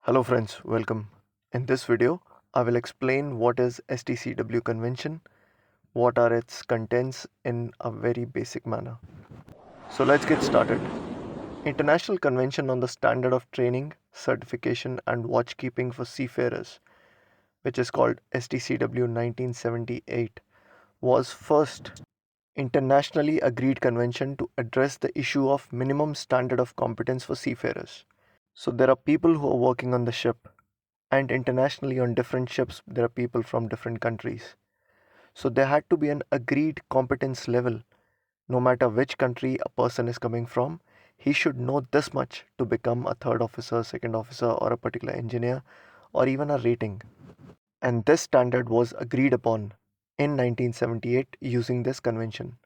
Hello friends, welcome. In this video, I will explain what is Stcw convention, what are its contents in a very basic manner. So let's get started. International Convention on the Standard of Training, Certification and Watchkeeping for Seafarers, which is called Stcw 1978, was first internationally agreed convention to address the issue of minimum standard of competence for seafarers. So there are people who are working on the ship, and internationally on different ships there are people from different countries. So there had to be an agreed competence level. No matter which country a person is coming from, he should know this much to become a third officer, second officer, or a particular engineer, or even a rating. And this standard was agreed upon in 1978 using this convention.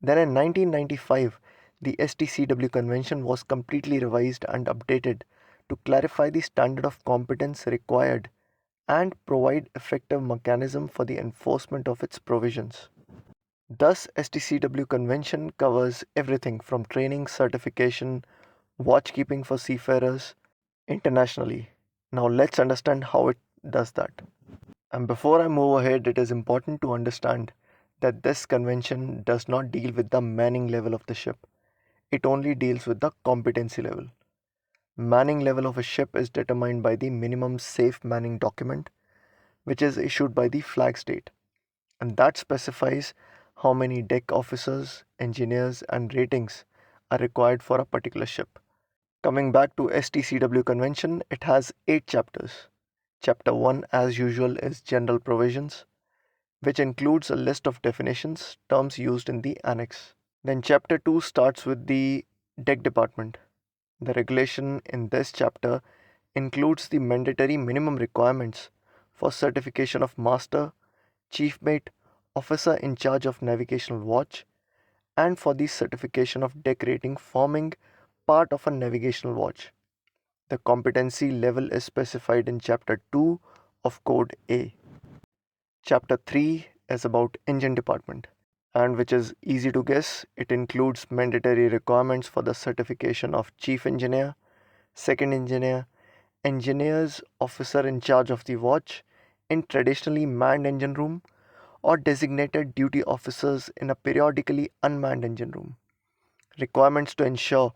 Then in 1995, the Stcw convention was completely revised and updated to clarify the standard of competence required and provide effective mechanism for the enforcement of its provisions. Thus, Stcw convention covers everything from training, certification, watchkeeping for seafarers internationally. Now let's understand how it does that. And before I move ahead, it is important to understand that this convention does not deal with the manning level of the ship. It only deals with the competency level. Manning level of a ship is determined by the minimum safe manning document, which is issued by the flag state, and that specifies how many deck officers, engineers, and ratings are required for a particular ship. Coming back to Stcw convention, it has 8 chapters. Chapter 1, as usual, is general provisions, which includes a list of definitions, terms used in the annex. Then chapter 2 starts with the deck department. The regulation in this chapter includes the mandatory minimum requirements for certification of master, chief mate, officer in charge of navigational watch, and for the certification of deck rating forming part of a navigational watch. The competency level is specified in chapter 2 of Code A. Chapter 3 is about engine department, and which is easy to guess. It includes mandatory requirements for the certification of chief engineer, second engineer, engineers officer in charge of the watch in traditionally manned engine room, or designated duty officers in a periodically unmanned engine room. Requirements to ensure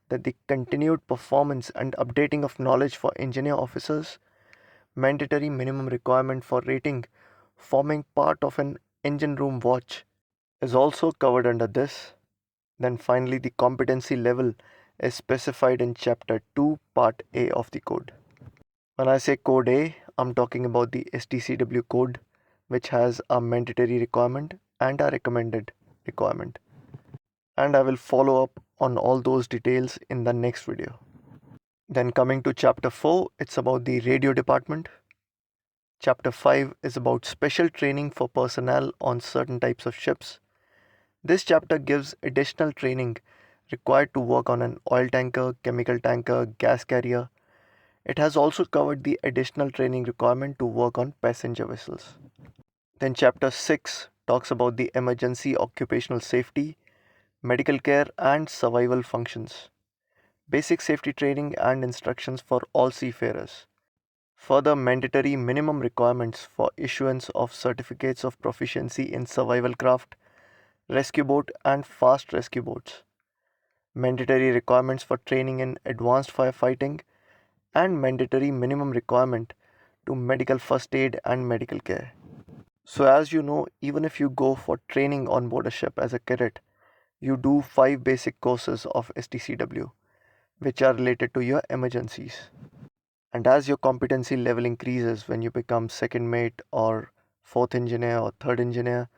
that the continued performance and updating of knowledge for engineer officers, mandatory minimum requirement for rating forming part of an engine room watch is also covered under this. Then finally, the competency level is specified in Chapter 2, Part A of the code. When I say Code A, I'm talking about the Stcw code, which has a mandatory requirement and a recommended requirement. And I will follow up on all those details in the next video. Then coming to Chapter 4, it's about the radio department. Chapter 5 is about special training for personnel on certain types of ships. This chapter gives additional training required to work on an oil tanker, chemical tanker, gas carrier. It has also covered the additional training requirement to work on passenger vessels. Then chapter 6 talks about the emergency occupational safety, medical care and survival functions, basic safety training and instructions for all seafarers. Further mandatory minimum requirements for issuance of certificates of proficiency in survival craft, rescue boat and fast rescue boats. Mandatory requirements for training in advanced firefighting and mandatory minimum requirement to medical first aid and medical care. So as you know, even if you go for training on board a ship as a cadet, you do 5 basic courses of Stcw, which are related to your emergencies. And as your competency level increases when you become second mate or fourth engineer or third engineer,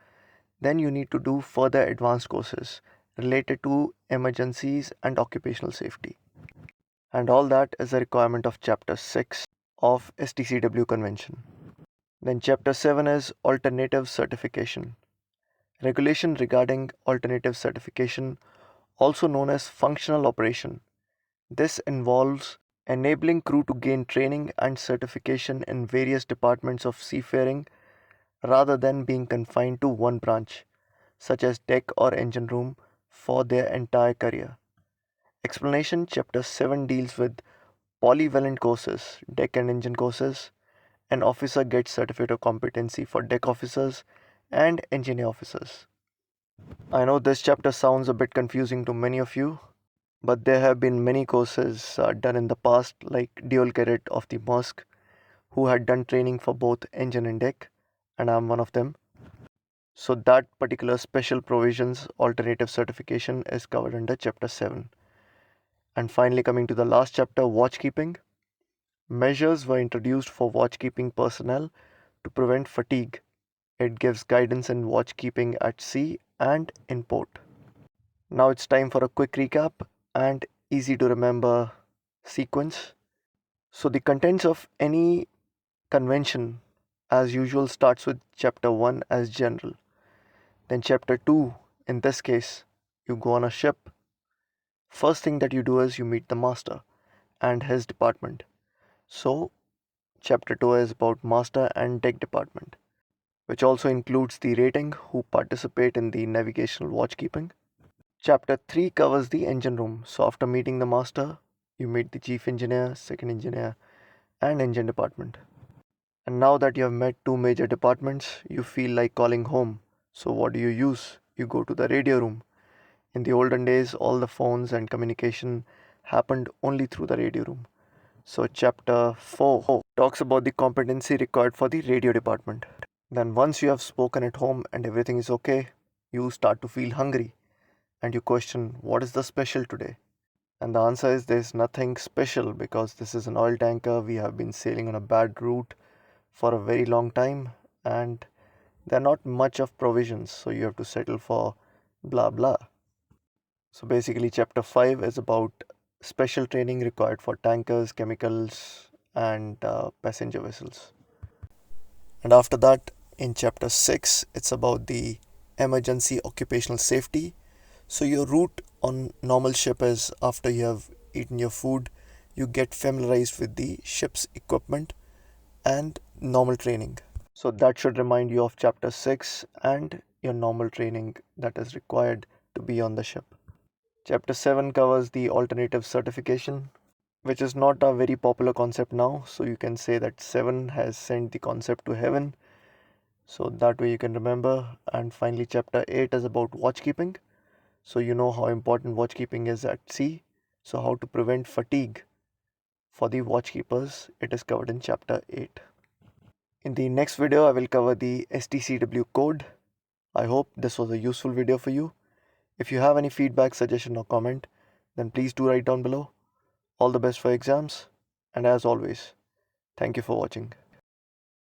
then you need to do further advanced courses related to emergencies and occupational safety. And all that is a requirement of Chapter 6 of Stcw Convention. Then Chapter 7 is Alternative Certification. Regulation regarding alternative certification, also known as functional operation. This involves enabling crew to gain training and certification in various departments of seafaring rather than being confined to one branch, such as deck or engine room, for their entire career. Explanation. Chapter 7 deals with Polyvalent courses, deck and engine courses. An officer gets certificate of competency for deck officers and engineer officers. I know this chapter sounds a bit confusing to many of you, but there have been many courses done in the past, like dual cadet of the Mosque, who had done training for both engine and deck, and I'm one of them. So that particular special provisions alternative certification is covered under chapter 7. And finally, coming to the last chapter, watchkeeping. Measures were introduced for watchkeeping personnel to prevent fatigue. It gives guidance in watchkeeping at sea and in port. Now it's time for a quick recap and easy to remember sequence. So the contents of any convention as usual starts with chapter 1 as general. Then chapter 2, in this case, you go on a ship. First thing that you do is you meet the master and his department. So chapter 2 is about master and deck department, which also includes the rating who participate in the navigational watchkeeping. Chapter 3 covers the engine room. So after meeting the master, you meet the chief engineer, second engineer, and engine department. And now that you have met two major departments, you feel like calling home. So what do you use? You go to the radio room. In the olden days, all the phones and communication happened only through the radio room. So chapter 4 talks about the competency required for the radio department. Then once you have spoken at home and everything is okay, you start to feel hungry and you question what is the special today? And the answer is there's nothing special because this is an oil tanker. We have been sailing on a bad route for a very long time and there are not much of provisions, so you have to settle for blah blah. So basically, chapter 5 is about special training required for tankers, chemicals, and passenger vessels. And after that, in chapter 6, it's about the emergency occupational safety. So your route on normal ship is after you have eaten your food, you get familiarized with the ship's equipment and normal training. So that should remind you of chapter 6 and your normal training that is required to be on the ship. Chapter 7 covers the alternative certification, which is not a very popular concept now. So you can say that 7 has sent the concept to heaven. So that way you can remember. And finally, chapter 8 is about watchkeeping. So you know how important watchkeeping is at sea. So how to prevent fatigue for the watchkeepers, it is covered in chapter 8. In the next video, I will cover the Stcw code. I hope this was a useful video for you. If you have any feedback, suggestion or comment, then please do write down below. All the best for exams, and as always, thank you for watching.